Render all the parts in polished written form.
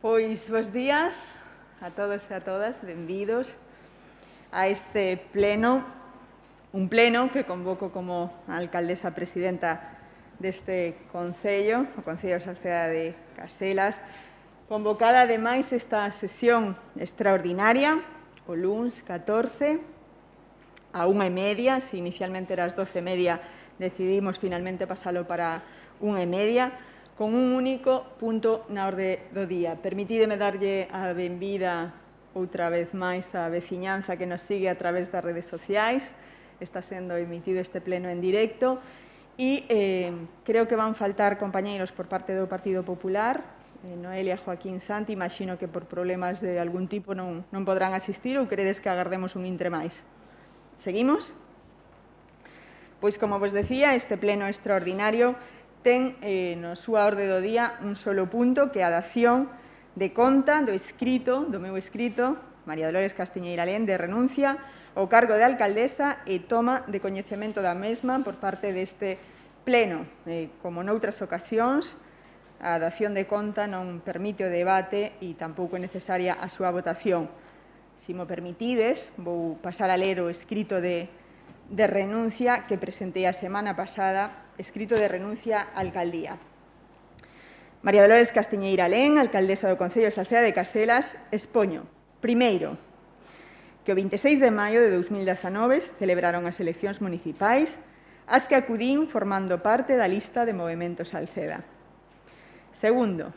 Pois, bos días a todos e a todas, benvidos a este pleno, un pleno que convoco como alcaldesa presidenta deste Concello, o Concello de Salceda de Caselas, convocada ademais esta sesión extraordinaria, o luns 14, a 1:30, se inicialmente era as 12:30, decidimos finalmente pasalo para 1:30, con un único punto na orde do día. Permitídeme darlle a benvida outra vez máis á veciñanza que nos sigue a través das redes sociais. Está sendo emitido este pleno en directo e creo que van faltar compañeiros por parte do Partido Popular. Noelia, Joaquín, Santi, imagino que por problemas de algún tipo non podrán asistir ou queredes que agardemos un intre máis. Seguimos? Pois, como vos decía, este pleno extraordinario ten na súa orde do día un solo punto, que é a dación de conta do meu escrito, María Dolores Castiñeira Lén, de renuncia ao cargo de alcaldesa e toma de coñecemento da mesma por parte deste pleno. Como noutras ocasións, a dación de conta non permite o debate e tampouco é necesaria a súa votación. Se mo permitides, vou pasar a ler o escrito de renuncia que presentei a semana pasada, escrito de renuncia á alcaldía. María Dolores Castiñeira Lén, alcaldesa do Concello de Salceda de Caselas, expoño, primeiro, que o 26 de maio de 2019 celebraron as eleccións municipais ás que acudín formando parte da lista de Movemento Salceda. Segundo,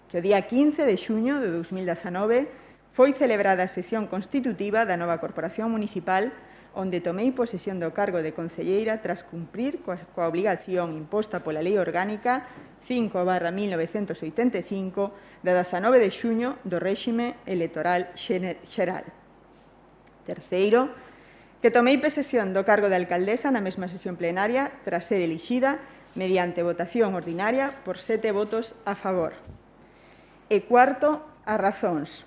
que o día 15 de xuño de 2019 foi celebrada a sesión constitutiva da nova Corporación Municipal onde tomei posesión do cargo de concelleira tras cumprir coa obrigación imposta pola Lei Orgánica 5/1985 de 19 de xuño do réxime electoral xeral. Terceiro, que tomei posesión do cargo de alcaldesa na mesma sesión plenaria tras ser elixida mediante votación ordinaria por 7 votos a favor. E cuarto, as razóns.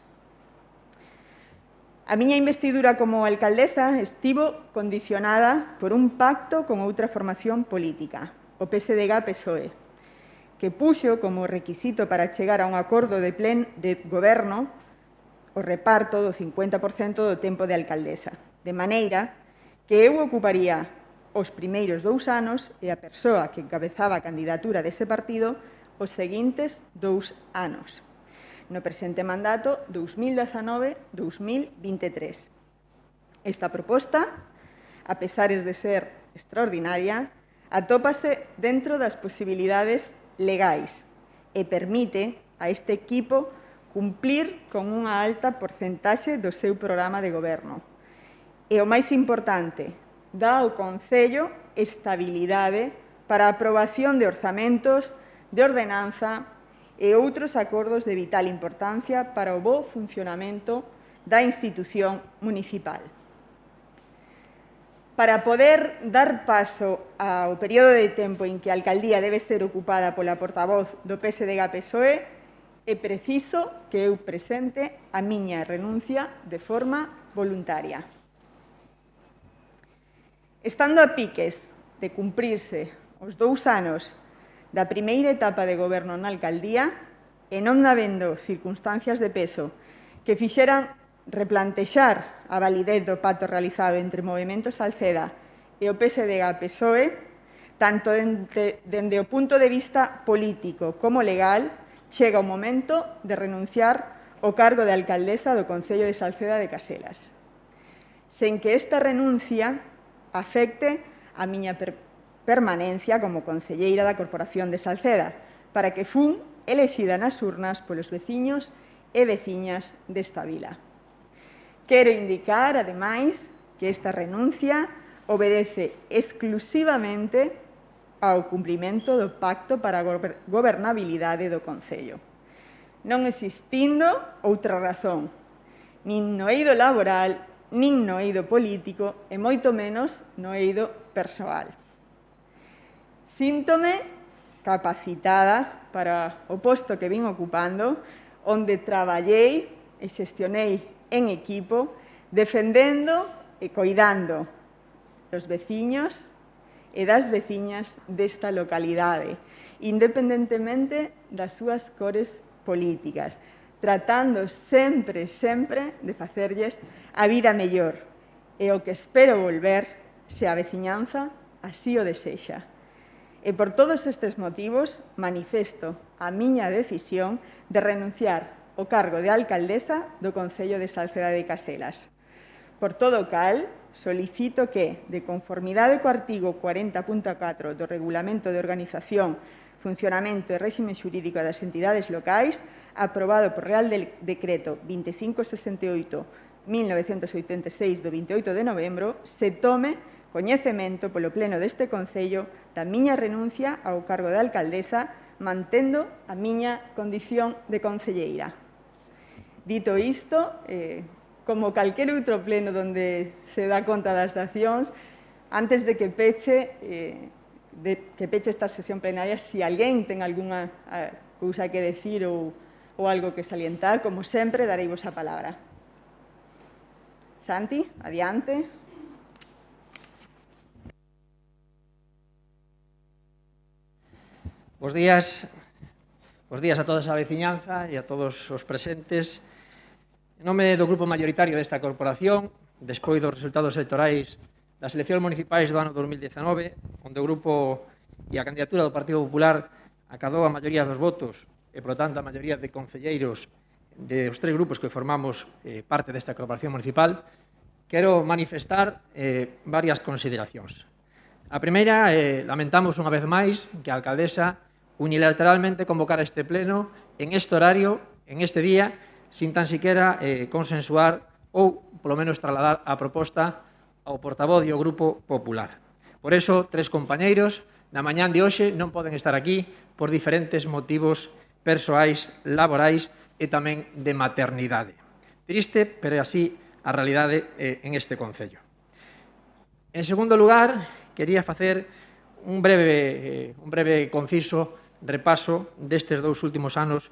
A miña investidura como alcaldesa estivo condicionada por un pacto con outra formación política, o PSDG-PSOE, que puxo como requisito para chegar a un acordo de goberno o reparto do 50% do tempo de alcaldesa, de maneira que eu ocuparía os primeiros 2 anos e a persoa que encabezaba a candidatura dese partido os seguintes 2 anos. No presente mandato 2019-2023. Esta proposta, a pesares de ser extraordinaria, atópase dentro das posibilidades legais e permite a este equipo cumplir con unha alta porcentaxe do seu programa de goberno. E o máis importante, dá ao Concello estabilidade para a aprobación de orzamentos, de ordenanza e outros acordos de vital importancia para o bo funcionamento da institución municipal. Para poder dar paso ao período de tempo en que a alcaldía debe ser ocupada pola portavoz do PSDG-PSOE, é preciso que eu presente a miña renuncia de forma voluntaria. Estando a piques de cumprirse os 2 anos da primeira etapa de goberno na alcaldía e non habendo circunstancias de peso que fixeran replantexar a validez do pacto realizado entre Movemento Salceda e o PSDG-PSOE, tanto dende o punto de vista político como legal, chega o momento de renunciar ao cargo de alcaldesa do Concello de Salceda de Caselas, sen que esta renuncia afecte a miña permanencia como concelleira da Corporación de Salceda, para que fun elexida nas urnas polos veciños e veciñas desta vila. Quero indicar, ademais, que esta renuncia obedece exclusivamente ao cumprimento do Pacto para a Gobernabilidade do Concello, non existindo outra razón, nin no eido laboral, nin no eido político e moito menos no eido persoal. Síntome capacitada para o posto que vin ocupando, onde traballei e xestionei en equipo, defendendo e coidando dos veciños e das veciñas desta localidade, independentemente das súas cores políticas, tratando sempre, sempre de facerlles a vida mellor. E o que espero volver, se a veciñanza así o desexa. E por todos estes motivos manifesto a miña decisión de renunciar ao cargo de alcaldesa do Concello de Salceda de Caselas. Por todo o cal, solicito que, de conformidade co artigo 40.4 do Regulamento de Organización, Funcionamento e Réxime Xurídico das Entidades Locais, aprobado por Real Decreto 2568/1986 do 28 de novembro, se tome coñecemento polo Pleno deste Concello da miña renuncia ao cargo de alcaldesa, mantendo a miña condición de concelleira. Dito isto, como calquer outro pleno onde se dá conta das dacións, antes de que peche esta sesión plenaria, se alguén ten algunha cousa que decir ou algo que salientar, como sempre, dareivos a palabra. Santi, adiante. Bos días a toda a veciñanza e a todos os presentes. En nome do grupo mayoritario desta corporación, despois dos resultados electorais das eleccións municipais do ano 2019, onde o grupo e a candidatura do Partido Popular acadou a maioría dos votos e, por tanto, a maioría de concelleiros dos tres grupos que formamos parte desta corporación municipal, quero manifestar varias consideracións. A primeira, lamentamos unha vez máis que a alcaldesa unilateralmente convocara este pleno en este horario, en este día, sin tan siquiera consensuar ou, polo menos, trasladar a proposta ao portavoz do Grupo Popular. Por eso, tres compañeiros na mañán de hoxe non poden estar aquí por diferentes motivos persoais, laborais e tamén de maternidade. Triste, pero así a realidade en este Concello. En segundo lugar, quería facer un breve e conciso repaso destes dous últimos anos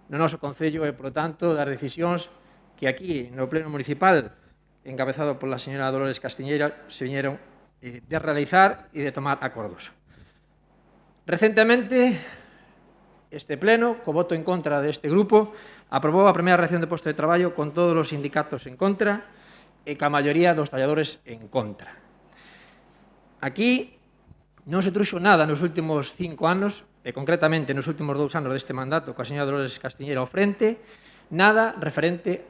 no noso Concello e, por tanto, das decisións que aquí no Pleno Municipal, encabezado pola señora Dolores Castiñeira, se viñeron de realizar e de tomar acordos. Recentemente, este Pleno, co voto en contra deste grupo, aprobou a primeira reacción de posto de traballo con todos os sindicatos en contra e ca maioría dos traballadores en contra. Aquí non se truxo nada nos últimos 5 anos, e concretamente nos últimos 2 anos deste mandato coa señora Dolores Castiñeira ao frente, nada referente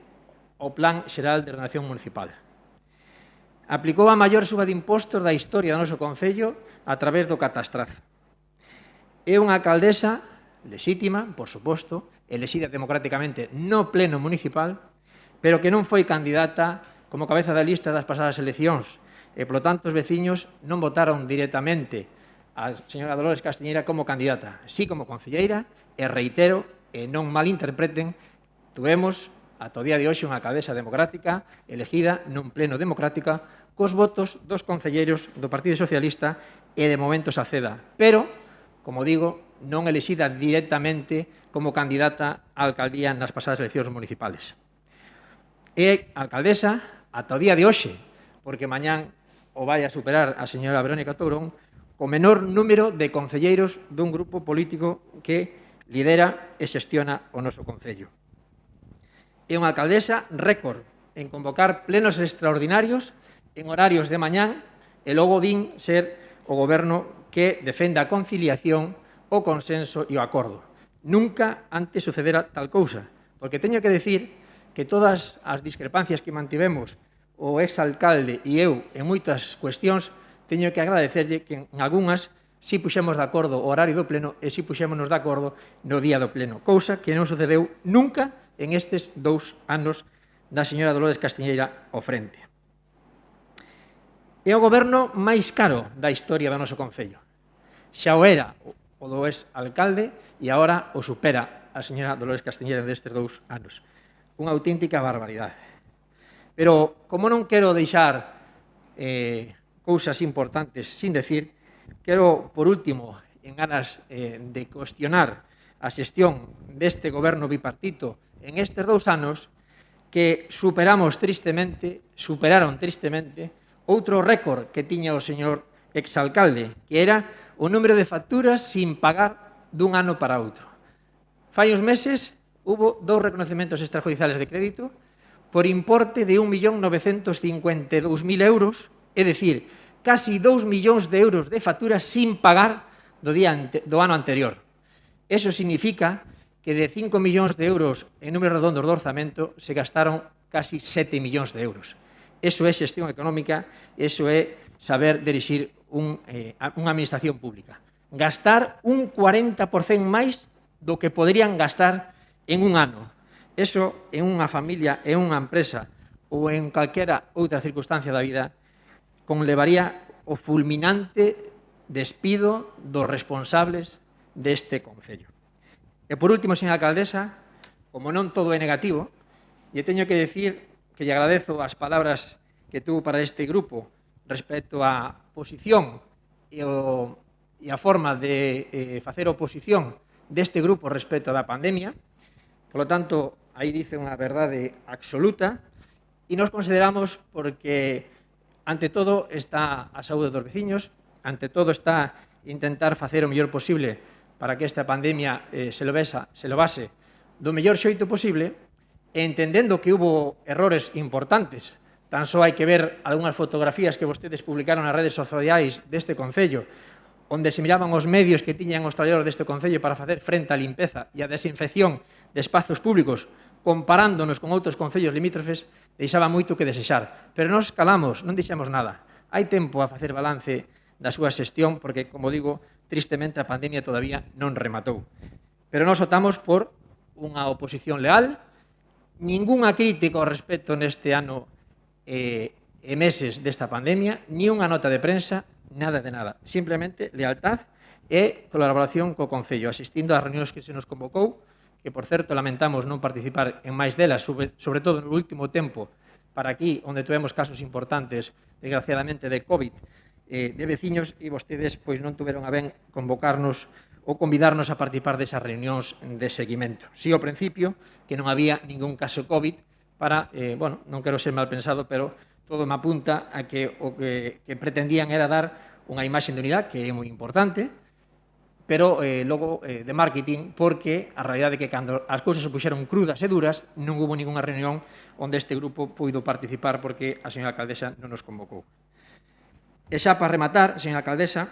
ao Plan Xeral de Ordenación Municipal. Aplicou a maior suba de impostos da historia do noso Concello a través do catastrazo. É unha alcaldesa lexítima, por suposto, elexida democráticamente no Pleno Municipal, pero que non foi candidata como cabeza da lista das pasadas eleccións, e, polo tanto, os veciños non votaron directamente a señora Dolores Castiñeira como candidata, sí como concelleira, e reitero, e non malinterpreten, tuvemos, ata o día de hoxe, unha alcaldesa democrática, elegida nun pleno democrática, cos votos dos concelleiros do Partido Socialista e de momento Salceda, pero, como digo, non elexida directamente como candidata á alcaldía nas pasadas eleccións municipales. É alcaldesa ata o día de hoxe, porque mañán o vai a superar a señora Verónica Tourón, co menor número de concelleiros dun grupo político que lidera e xestiona o noso Concello. É unha alcaldesa récord en convocar plenos extraordinarios en horarios de mañán e logo din ser o goberno que defende a conciliación, o consenso e o acordo. Nunca antes sucedera tal cousa, porque teño que decir que todas as discrepancias que mantivemos o exalcalde e eu en moitas cuestións, teño que agradecerlle que en algunhas si puxemos de acordo o horario do pleno e si puxémonos de acordo no día do pleno, cousa que non sucedeu nunca en estes 2 anos da señora Dolores Castiñeira ao frente. É o goberno máis caro da historia do noso Concello. Xa o era o do ex-alcalde e agora o supera a señora Dolores Castiñeira destes 2 anos. Unha auténtica barbaridade. Pero, como non quero deixar cousas importantes sin decir, quero, por último, en ganas de cuestionar a xestión deste goberno bipartito en estes 2 anos, que superaron tristemente outro récord que tiña o señor exalcalde, que era o número de facturas sin pagar dun ano para outro. Fai uns meses hubo 2 reconocimientos extrajudiciales de crédito por importe de 1.952.000 euros, é dicir, casi 2 millóns de euros de facturas sin pagar do ano anterior. Eso significa que de 5 millóns de euros en números redondos do orzamento se gastaron casi 7 millóns de euros. Eso é xestión económica, eso é saber dirixir unha administración pública. Gastar un 40% máis do que poderían gastar en un ano. Eso, en unha familia, en unha empresa ou en calquera outra circunstancia da vida, conlevaría o fulminante despido dos responsables deste Concello. E, por último, señora alcaldesa, como non todo é negativo, lle teño que decir que lle agradezo as palabras que tuvo para este grupo respecto á posición e a forma de facer oposición deste grupo respecto da pandemia. Por lo tanto, aí dice unha verdade absoluta e nos consideramos porque, ante todo, está a saúde dos veciños, ante todo está intentar facer o mellor posible para que esta pandemia se lo base do mellor xeito posible, e entendendo que hubo errores importantes. Tan só hai que ver algunhas fotografías que vostedes publicaron nas redes sociais deste Concello, onde se miraban os medios que tiñan os traballadores deste Concello para facer frente á limpeza e á desinfección de espazos públicos, comparándonos con outros concellos limítrofes, deixaba moito que desexar. Pero nos calamos, non deixamos nada. Hai tempo a facer balance da súa xestión, porque, como digo, tristemente a pandemia todavía non rematou. Pero nós optamos por unha oposición leal, ningunha crítica ao respecto neste ano e meses desta pandemia, ni unha nota de prensa, nada de nada. Simplemente lealtad e colaboración co Concello, asistindo ás reunións que se nos convocou, que, por certo, lamentamos non participar en máis delas, sobre todo no último tempo, para aquí, onde tivemos casos importantes, desgraciadamente, de COVID, de veciños, e vostedes pois non tuveron a ben convocarnos ou convidarnos a participar desas reunións de seguimento. Si, ao principio, que non había ningún caso COVID para, bueno, non quero ser mal pensado, pero todo me apunta a que o que pretendían era dar unha imaxe de unidade, que é moi importante, pero logo de marketing, porque a realidade é que cando as cousas se puxeron crudas e duras, non hubo ninguna reunión onde este grupo puido participar porque a señora alcaldesa non nos convocou. E xa para rematar, señora alcaldesa,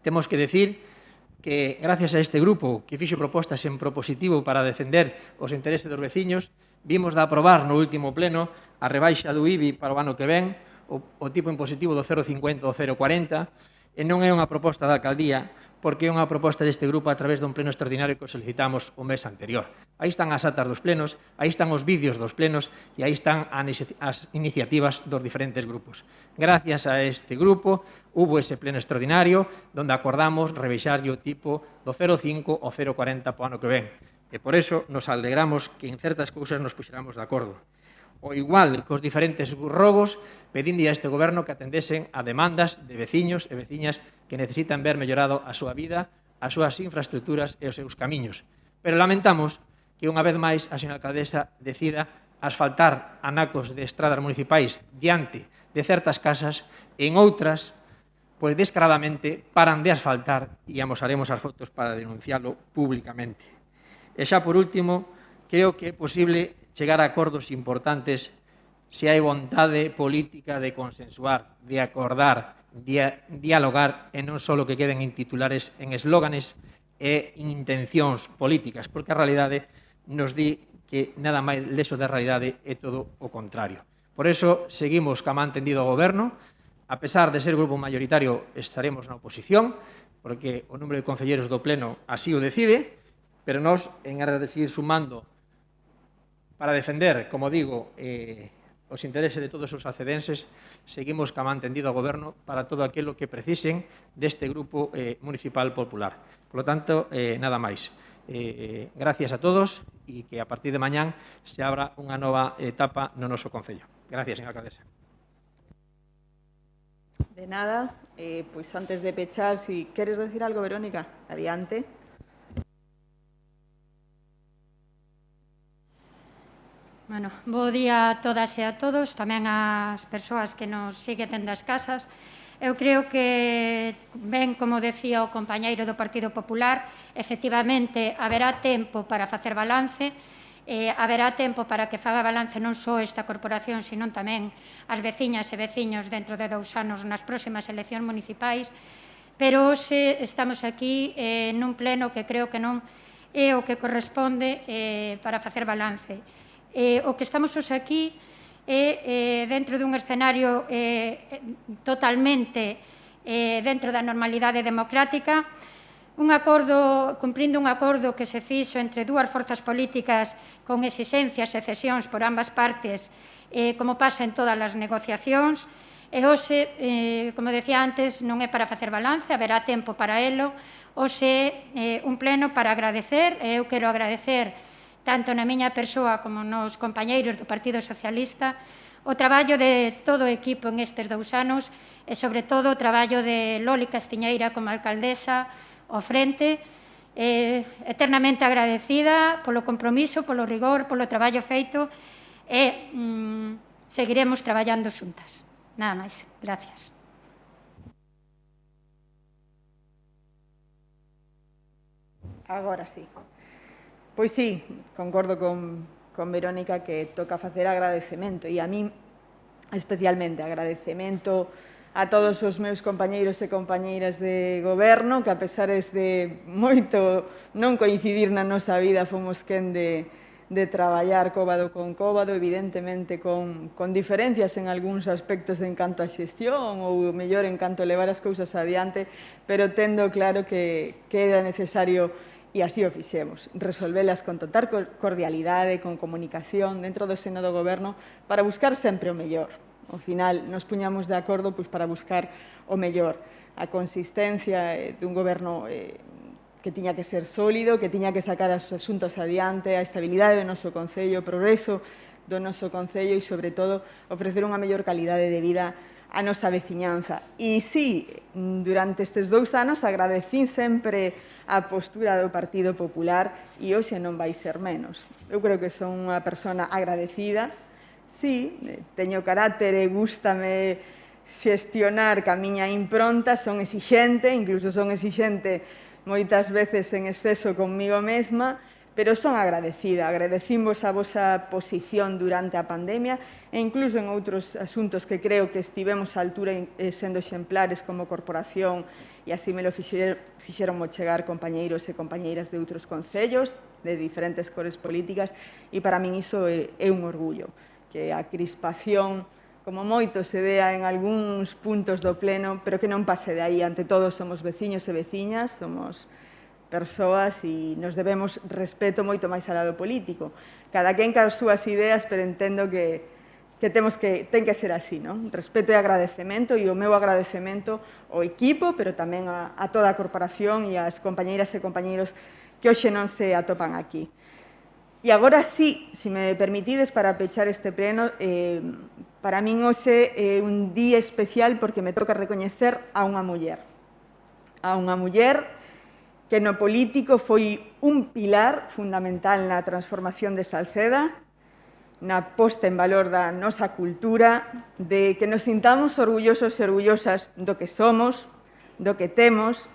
temos que decir que gracias a este grupo que fixo propostas en propositivo para defender os intereses dos veciños, vimos de aprobar no último pleno a rebaixa do IBI para o ano que ven, o tipo impositivo do 0,50 ao 0,40, e non é unha proposta da alcaldía, porque é unha proposta deste grupo a través dun pleno extraordinario que solicitamos o mes anterior. Aí están as atas dos plenos, aí están os vídeos dos plenos e aí están as iniciativas dos diferentes grupos. Gracias a este grupo, hubo ese pleno extraordinario donde acordamos rebaixarlle o tipo do 0,5 ao 0,40 para o ano que ven. E por eso nos alegramos que en certas cousas nos puxeramos de acordo. O igual que os diferentes rogos, pedinde a este goberno que atendesen a demandas de veciños e veciñas que necesitan ver mellorado a súa vida, as súas infraestructuras e os seus camiños. Pero lamentamos que unha vez máis a señora alcaldesa decida asfaltar anacos de estradas municipais diante de certas casas, en outras, pois descaradamente, paran de asfaltar e amosaremos as fotos para denunciarlo públicamente. E xa por último, creo que é posible chegar a acordos importantes se hai vontade política de consensuar, de acordar, de dialogar e non só que queden en titulares, en eslóganes e en intencións políticas, porque a realidade nos di que nada máis leso da realidade é todo o contrario. Por eso, seguimos ca man tendido ao goberno. A pesar de ser grupo mayoritario, estaremos na oposición, porque o número de concelleiros do Pleno así o decide, pero nós, en aras de seguir sumando para defender, como digo, os intereses de todos os alcedenses, seguimos ca man tendido ao goberno para todo aquilo que precisen deste grupo municipal popular. Por lo tanto, nada máis. Gracias a todos e que a partir de mañán se abra unha nova etapa no noso Concello. Gracias, señora alcaldesa. De nada. Pois antes de pechar, si queres decir algo, Verónica, adiante. Bueno, bo día a todas e a todos, tamén ás persoas que nos siguen dende as casas. Eu creo que, ben como decía o compañeiro do Partido Popular, efectivamente haberá tempo para facer balance, haberá tempo para que faga balance non só esta corporación, sino tamén as veciñas e veciños dentro de 2 anos nas próximas eleccións municipais, pero hoxe estamos aquí nun pleno que creo que non é o que corresponde para facer balance. O que estamos hoxe aquí é dentro dun escenario totalmente dentro da normalidade democrática, cumprindo un acordo que se fixo entre 2 forzas políticas con exixencias e cesións por ambas partes, como pasa en todas as negociacións, e hoxe, como decía antes, non é para facer balance, haberá tempo para elo, hoxe é un pleno para agradecer, e eu quero agradecer tanto na miña persoa como nos compañeiros do Partido Socialista, o traballo de todo o equipo en estes 2 anos e, sobre todo, o traballo de Loli Castiñeira como alcaldesa ao frente, eternamente agradecida polo compromiso, polo rigor, polo traballo feito e seguiremos traballando xuntas. Nada máis. Gracias. Agora sí. Pois sí, concordo con Verónica que toca facer agradecemento e a min especialmente agradecemento a todos os meus compañeiros e compañeiras de goberno que a pesares de moito non coincidir na nosa vida fomos quen de traballar cóbado con cóbado, evidentemente con diferencias en algúns aspectos en canto a xestión ou mellor en canto a levar as cousas adiante, pero tendo claro que era necesario, e así o fixemos, resolvelas con total cordialidade, con comunicación dentro do seno do goberno para buscar sempre o mellor. Ao final, nos puñamos de acordo para buscar o mellor. A consistencia dun goberno que tiña que ser sólido, que tiña que sacar os asuntos adiante, a estabilidade do noso Concello, o progreso do noso Concello e, sobre todo, ofrecer unha mellor calidade de vida a nosa veciñanza. E, sí, durante estes 2 anos agradecín sempre a postura do Partido Popular e hoxe non vai ser menos. Eu creo que son unha persona agradecida, sí, teño carácter e gústame xestionar ca miña impronta, son exixente, incluso son exixente moitas veces en exceso conmigo mesma, pero son agradecida. Agradecimos a vosa posición durante a pandemia e incluso en outros asuntos que creo que estivemos á altura sendo exemplares como corporación e así me lo fixeron chegar compañeiros e compañeiras de outros concellos, de diferentes cores políticas, e para min iso é un orgullo, que a crispación, como moito, se dea en algúns puntos do pleno, pero que non pase de aí. Ante todo, somos veciños e veciñas, somos persoas e nos debemos respeto moito máis ao lado político. Cada quen cas súas ideas, pero entendo que ten que ser así, non? Respeto e agradecemento, e o meu agradecemento ao equipo, pero tamén a toda a corporación e ás compañeiras e compañeiros que hoxe non se atopan aquí. E agora sí, se me permitides, para pechar este pleno, para min hoxe é un día especial porque me toca recoñecer a unha muller. A unha muller que no político foi un pilar fundamental na transformación de Salceda, na posta en valor da nosa cultura, de que nos sintamos orgullosos e orgullosas do que somos, do que temos,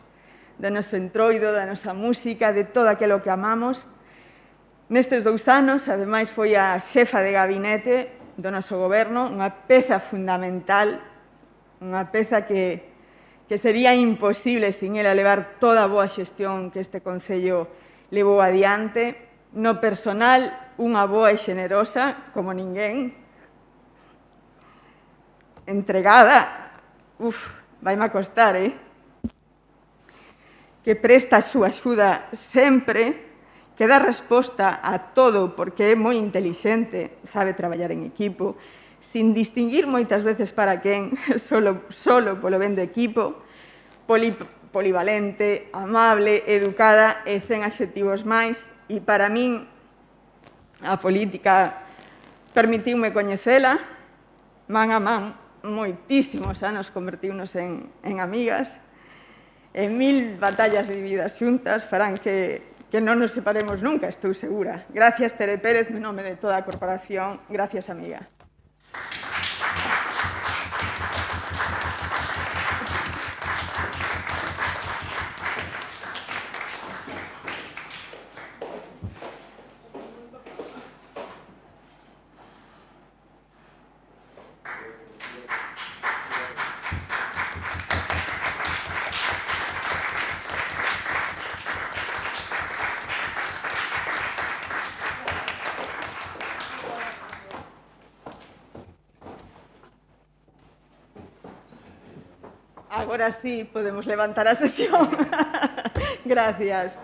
do noso entroido, da nosa música, de todo aquilo que amamos. Nestes 2 anos, ademais, foi a xefa de gabinete do noso goberno, unha peza fundamental, unha peza que sería imposible sin ela levar toda a boa xestión que este Concello levou adiante. No personal, unha boa e xenerosa, como ninguén. Entregada, vaime a costar, que presta a súa axuda sempre, que dá resposta a todo, porque é moi intelixente, sabe traballar en equipo, sin distinguir moitas veces para quen, solo polo ben do equipo, polivalente, amable, educada e 100 adxectivos máis. E para min, a política permitiume coñecela, man a man, moitísimos anos convertiunos en amigas, e 1000 batallas vividas xuntas farán que non nos separemos nunca, estou segura. Gracias, Tere Pérez, en nome de toda a corporación. Gracias, amiga. Agora sí podemos levantar a sesión. Gracias.